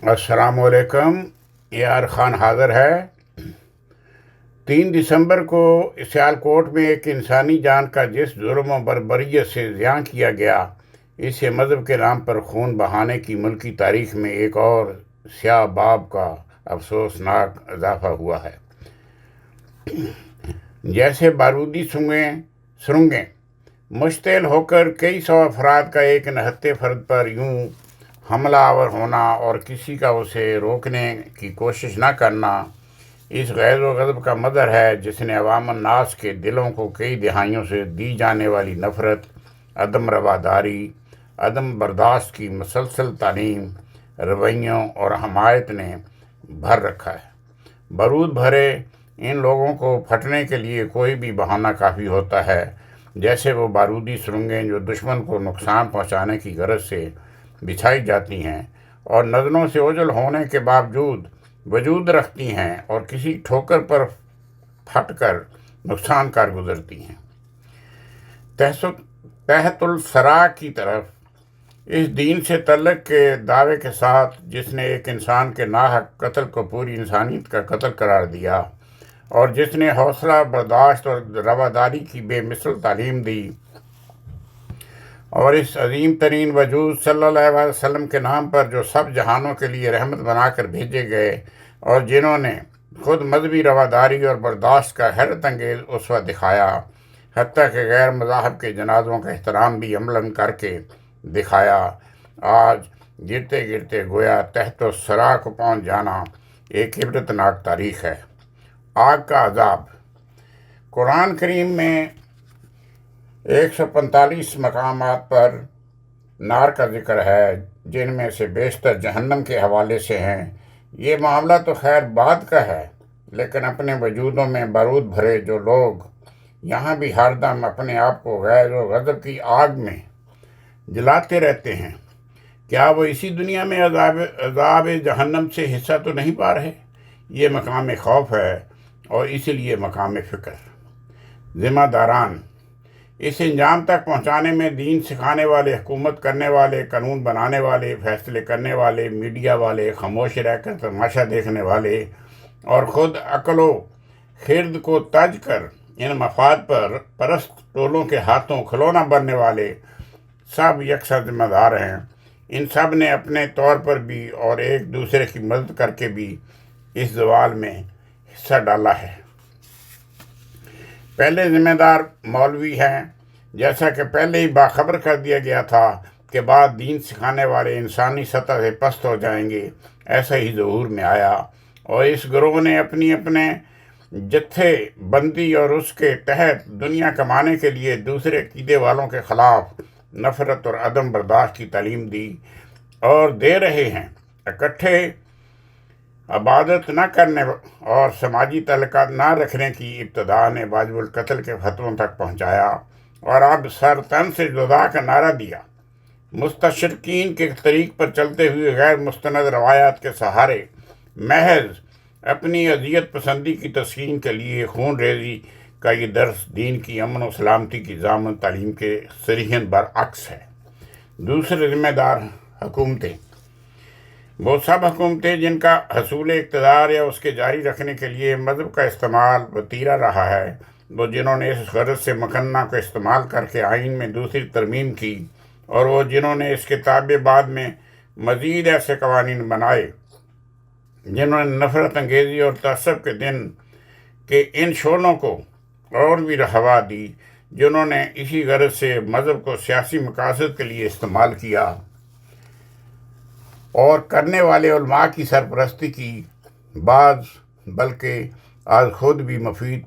السلام علیکم. AR خان حاضر ہے. 3 دسمبر کو سیالکوٹ میں ایک انسانی جان کا جس ظلم و بربریت سے ضیاع کیا گیا، اسے مذہب کے نام پر خون بہانے کی ملکی تاریخ میں ایک اور سیاہ باب کا افسوسناک اضافہ ہوا ہے. جیسے بارودی سرنگیں مشتعل ہو کر کئی سو افراد کا ایک نہتے فرد پر یوں حملہ آور ہونا اور کسی کا اسے روکنے کی کوشش نہ کرنا اس غیظ و غضب کا مظہر ہے جس نے عوام الناس کے دلوں کو کئی دہائیوں سے دی جانے والی نفرت، عدم رواداری، عدم برداشت کی مسلسل تعلیم، رویوں اور حمایت نے بھر رکھا ہے. بارود بھرے ان لوگوں کو پھٹنے کے لیے کوئی بھی بہانہ کافی ہوتا ہے، جیسے وہ بارودی سرنگیں جو دشمن کو نقصان پہنچانے کی غرض سے بچھائی جاتی ہیں اور نظروں سے اوجھل ہونے کے باوجود وجود رکھتی ہیں اور کسی ٹھوکر پر پھٹ کر نقصان کار گزرتی ہیں. تحت الثرا کی طرف اس دین سے تعلق کے دعوے کے ساتھ جس نے ایک انسان کے ناحق قتل کو پوری انسانیت کا قتل قرار دیا اور جس نے حوصلہ برداشت اور رواداری کی بے مثل تعلیم دی اور اس عظیم ترین وجود صلی اللہ علیہ وسلم کے نام پر جو سب جہانوں کے لیے رحمت بنا کر بھیجے گئے اور جنہوں نے خود مذہبی رواداری اور برداشت کا حیرت انگیز اسوہ دکھایا، حتیٰ کہ غیر مذاہب کے جنازوں کا احترام بھی عملاً کر کے دکھایا، آج گرتے گرتے گویا تحت الثرا کو پہنچ جانا ایک عبرتناک تاریخ ہے. آگ کا عذاب. قرآن کریم میں 145 مقامات پر نار کا ذکر ہے، جن میں سے بیشتر جہنم کے حوالے سے ہیں. یہ معاملہ تو خیر بعد کا ہے، لیکن اپنے وجودوں میں بارود بھرے جو لوگ یہاں بھی ہر دم اپنے آپ کو غیظ و غضب کی آگ میں جلاتے رہتے ہیں، کیا وہ اسی دنیا میں عذاب جہنم سے حصہ تو نہیں پا رہے؟ یہ مقام خوف ہے اور اسی لیے مقام فکر. ذمہ داران. اس انجام تک پہنچانے میں دین سکھانے والے، حکومت کرنے والے، قانون بنانے والے، فیصلے کرنے والے، میڈیا والے، خاموش رہ کر تماشا دیکھنے والے اور خود عقل و خرد کو تج کر ان مفاد پرست ٹولوں کے ہاتھوں کھلونا بننے والے سب یکساں ذمہ دار ہیں. ان سب نے اپنے طور پر بھی اور ایک دوسرے کی مدد کر کے بھی اس زوال میں حصہ ڈالا ہے. پہلے ذمہ دار مولوی ہیں، جیسا کہ پہلے ہی باخبر کر دیا گیا تھا کہ بعد دین سکھانے والے انسانی سطح سے پست ہو جائیں گے. ایسا ہی ظہور میں آیا اور اس گروہ نے اپنے جتھے بندی اور اس کے تحت دنیا کمانے کے لیے دوسرے عقیدے والوں کے خلاف نفرت اور عدم برداشت کی تعلیم دی اور دے رہے ہیں. اکٹھے عبادت نہ کرنے اور سماجی تعلقات نہ رکھنے کی ابتدا نے واجب القتل کے فتووں تک پہنچایا اور اب سر تن سے جدا کا نعرہ دیا. مستشرقین کے طریق پر چلتے ہوئے غیر مستند روایات کے سہارے محض اپنی اذیت پسندی کی تسکین کے لیے خون ریزی کا یہ درس دین کی امن و سلامتی کی ضامن تعلیم کے صریحاً برعکس ہے. دوسرے ذمہ دار حکومتیں. وہ سب حکومتیں جن کا حصول اقتدار یا اس کے جاری رکھنے کے لیے مذہب کا استعمال وتیرہ رہا ہے، وہ جنہوں نے اس غرض سے مقننہ کو استعمال کر کے آئین میں دوسری ترمیم کی، اور وہ جنہوں نے اس کے تابع بعد میں مزید ایسے قوانین بنائے جنہوں نے نفرت انگیزی اور تعصب کے دن کے ان شعلوں کو اور بھی ہوا دی، جنہوں نے اسی غرض سے مذہب کو سیاسی مقاصد کے لیے استعمال کیا اور کرنے والے علماء کی سرپرستی کی، بعض بلکہ آج خود بھی مفید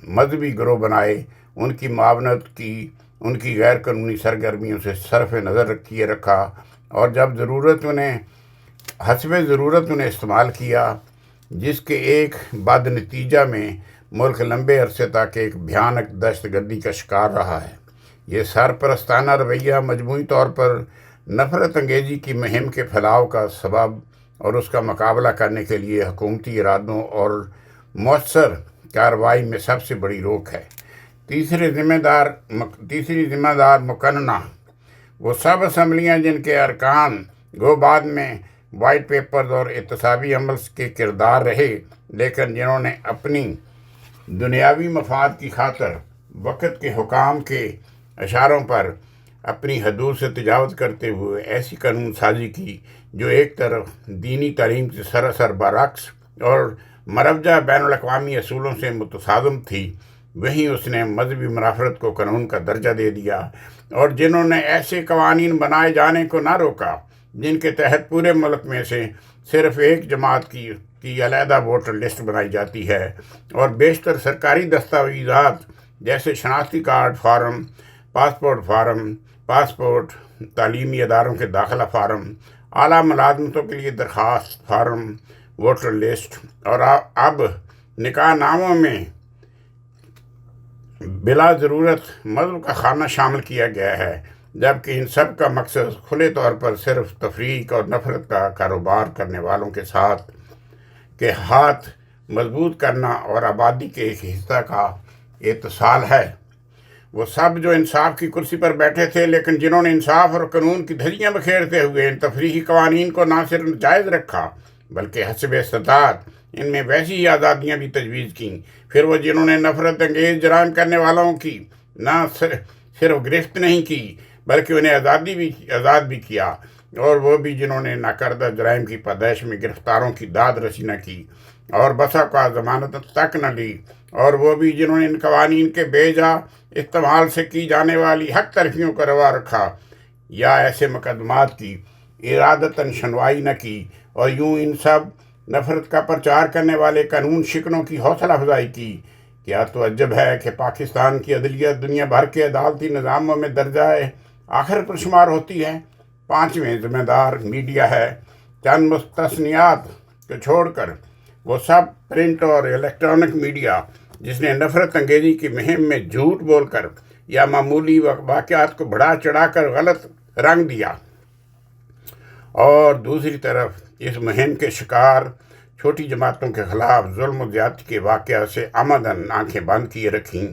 مذہبی گروہ بنائے، ان کی معاونت کی، ان کی غیر قانونی سرگرمیوں سے صرف نظر کیے رکھا اور جب حسب ضرورت انہیں استعمال کیا، جس کے ایک بعد نتیجہ میں ملک لمبے عرصے تک ایک بھیانک دہشت گردی کا شکار رہا ہے. یہ سرپرستانہ رویہ مجموعی طور پر نفرت انگیزی کی مہم کے پھیلاؤ کا سبب اور اس کا مقابلہ کرنے کے لیے حکومتی ارادوں اور مؤثر کارروائی میں سب سے بڑی روک ہے. تیسری ذمہ دار مقننہ. وہ سب اسمبلیاں جن کے ارکان گو بعد میں وائٹ پیپرز اور احتسابی عمل کے کردار رہے، لیکن جنہوں نے اپنی دنیاوی مفاد کی خاطر وقت کے حکام کے اشاروں پر اپنی حدود سے تجاوز کرتے ہوئے ایسی قانون سازی کی جو ایک طرف دینی تعلیم سے سراسر برعکس اور مروجہ بین الاقوامی اصولوں سے متصادم تھی، وہیں اس نے مذہبی منافرت کو قانون کا درجہ دے دیا، اور جنہوں نے ایسے قوانین بنائے جانے کو نہ روکا جن کے تحت پورے ملک میں سے صرف ایک جماعت کی علیحدہ ووٹر لسٹ بنائی جاتی ہے، اور بیشتر سرکاری دستاویزات جیسے شناختی card form, passport form, passport, تعلیمی اداروں کے داخلہ فارم، اعلیٰ ملازمتوں کے لیے درخواست فارم، ووٹر لسٹ، اور اب نکاح ناموں میں بلا ضرورت مذہب کا خانہ شامل کیا گیا ہے، جبکہ ان سب کا مقصد کھلے طور پر صرف تفریق اور نفرت کا کاروبار کرنے والوں کے ساتھ کے ہاتھ مضبوط کرنا اور آبادی کے ایک حصہ کا اتصال ہے۔ وہ سب جو انصاف کی کرسی پر بیٹھے تھے، لیکن جنہوں نے انصاف اور قانون کی دھجیاں بکھیرتے ہوئے ان تفریحی قوانین کو نہ صرف جائز رکھا بلکہ حسب استطاعت ان میں ویسی ہی آزادیاں بھی تجویز کیں۔ پھر وہ جنہوں نے نفرت انگیز جرائم کرنے والوں کی نہ صرف گرفت نہیں کی بلکہ انہیں آزاد بھی کیا، اور وہ بھی جنہوں نے ناکردہ جرائم کی پاداش میں گرفتاروں کی داد رسی نہ کی اور بسا کا ضمانت تک نہ لی، اور وہ بھی جنہوں نے ان قوانین کے بے جا استعمال سے کی جانے والی حق تلفیوں کو روا رکھا یا ایسے مقدمات کی ارادتاً شنوائی نہ کی، اور یوں ان سب نفرت کا پرچار کرنے والے قانون شکنوں کی حوصلہ افزائی کی۔ کیا تعجب ہے کہ پاکستان کی عدلیہ دنیا بھر کے عدالتی نظاموں میں درجہ آخر پر شمار ہوتی ہے۔ 5ویں ذمہ دار میڈیا ہے۔ چند مستثنیات کو چھوڑ کر وہ سب پرنٹ اور الیکٹرانک میڈیا جس نے نفرت انگیزی کی مہم میں جھوٹ بول کر یا معمولی واقعات کو بڑھا چڑھا کر غلط رنگ دیا، اور دوسری طرف اس مہم کے شکار چھوٹی جماعتوں کے خلاف ظلم و زیادتی کے واقعات سے عمدن آنکھیں بند کیے رکھیں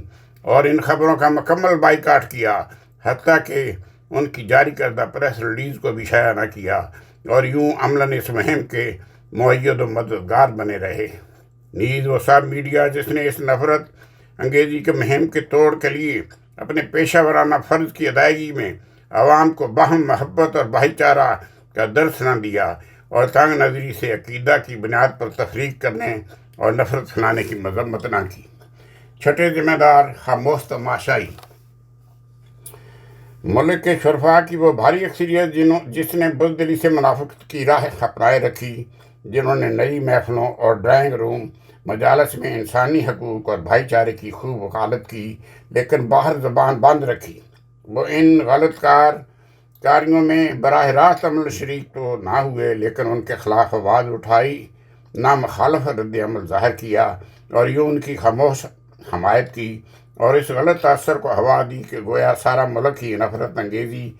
اور ان خبروں کا مکمل بائیکاٹ کیا، حتیٰ کہ ان کی جاری کردہ پریس ریلیز کو بھی شائع نہ کیا، اور یوں عملاً اس مہم کے مؤید و مددگار بنے رہے۔ نیز وہ سب میڈیا جس نے اس نفرت انگیزی کے مہم کے توڑ کے لیے اپنے پیشہ ورانہ فرض کی ادائیگی میں عوام کو باہم محبت اور بھائی چارہ کا درس نہ دیا اور تنگ نظری سے عقیدہ کی بنیاد پر تفریق کرنے اور نفرت پھیلانے کی مذمت نہ کی۔ چھٹے ذمہ دار خاموش تماشائی۔ ملک کے شرفاء کی وہ بھاری اکثریت جس نے بزدلی سے منافقت کی راہ اپنائے رکھی، جنہوں نے نئی محفلوں اور ڈرائنگ روم مجالس میں انسانی حقوق اور بھائی چارے کی خوب وکالت کی لیکن باہر زبان بند رکھی، وہ ان غلط کاریوں میں براہ راست عمل شریک تو نہ ہوئے لیکن ان کے خلاف آواز اٹھائی، نہ مخالف رد عمل ظاہر کیا، اور یوں ان کی خاموش حمایت کی اور اس غلط تاثر کو ہوا دی کہ گویا سارا ملک ہی نفرت انگیزی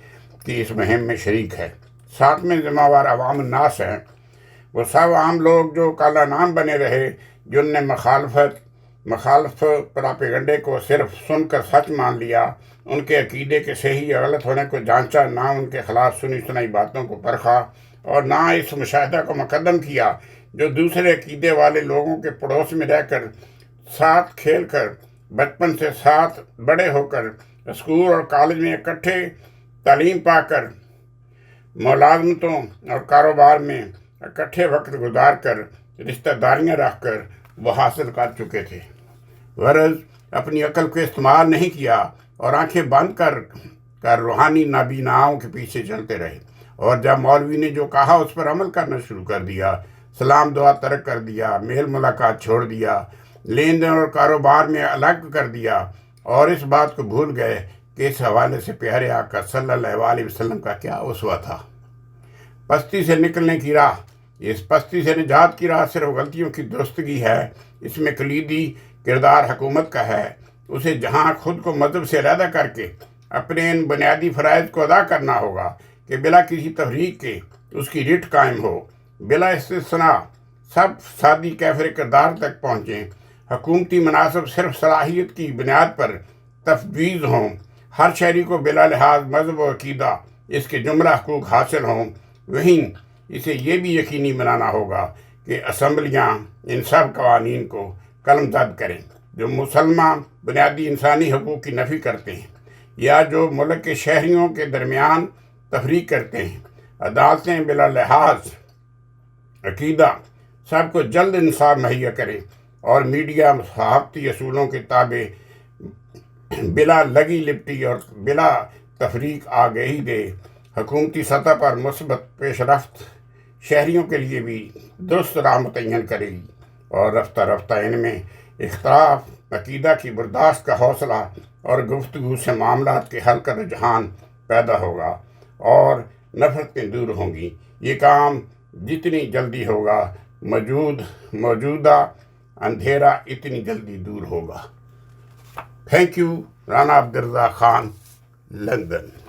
کی اس مہم میں شریک ہے۔ 7ویں ذمہ دار عوام الناس ہیں۔ وہ سب عام لوگ جو کالا نام بنے رہے، جن نے مخالف پراپیگنڈے کو صرف سن کر سچ مان لیا، ان کے عقیدے کے صحیح یا غلط ہونے کو جانچا، نہ ان کے خلاف سنی سنائی باتوں کو پرکھا، اور نہ اس مشاہدہ کو مقدم کیا جو دوسرے عقیدے والے لوگوں کے پڑوس میں رہ کر، ساتھ کھیل کر، بچپن سے ساتھ بڑے ہو کر، اسکول اور کالج میں اکٹھے تعلیم پا کر، ملازمتوں اور کاروبار میں اکٹھے وقت گزار کر، رشتہ داریاں رکھ کر وہ حاصل کر چکے تھے، غرض اپنی عقل کو استعمال نہیں کیا اور آنکھیں بند کر روحانی نابیناؤں کے پیچھے چلتے رہے، اور جب مولوی نے جو کہا اس پر عمل کرنا شروع کر دیا، سلام دعا ترک کر دیا، میل ملاقات چھوڑ دیا، لین دین اور کاروبار میں الگ کر دیا، اور اس بات کو بھول گئے کہ اس حوالے سے پیارے آقا صلی اللہ علیہ وسلم کا کیا اسوہ تھا۔ پستی سے نکلنے کی راہ۔ اس پستی سے نجات کی راہ صرف غلطیوں کی درستگی ہے۔ اس میں کلیدی کردار حکومت کا ہے۔ اسے جہاں خود کو مذہب سے علیحدہ کر کے اپنے ان بنیادی فرائض کو ادا کرنا ہوگا کہ بلا کسی تفریق کے اس کی رٹ قائم ہو، بلا استثناء سب سادی کیفر کردار تک پہنچیں، حکومتی مناصب صرف صلاحیت کی بنیاد پر تفویض ہوں، ہر شہری کو بلا لحاظ مذہب و عقیدہ اس کے جملہ حقوق حاصل ہوں، وہیں اسے یہ بھی یقینی بنانا ہوگا کہ اسمبلیاں ان سب قوانین کو قلم زد کریں جو مسلمان بنیادی انسانی حقوق کی نفی کرتے ہیں یا جو ملک کے شہریوں کے درمیان تفریق کرتے ہیں۔ عدالتیں بلا لحاظ عقیدہ سب کو جلد انصاف مہیا کریں اور میڈیا صحافتی اصولوں کے تابع بلا لگی لپٹی اور بلا تفریق آگہی دے۔ حکومتی سطح پر مثبت پیش رفت شہریوں کے لیے بھی درست راہ متعین کرے گی اور رفتہ رفتہ ان میں اختلاف عقیدہ کی برداشت کا حوصلہ اور گفتگو سے معاملات کے حل کا رجحان پیدا ہوگا اور نفرتیں دور ہوں گی۔ یہ کام جتنی جلدی ہوگا موجودہ اندھیرا اتنی جلدی دور ہوگا۔ Thank you. Rana Abdul Razzaq Khan, London.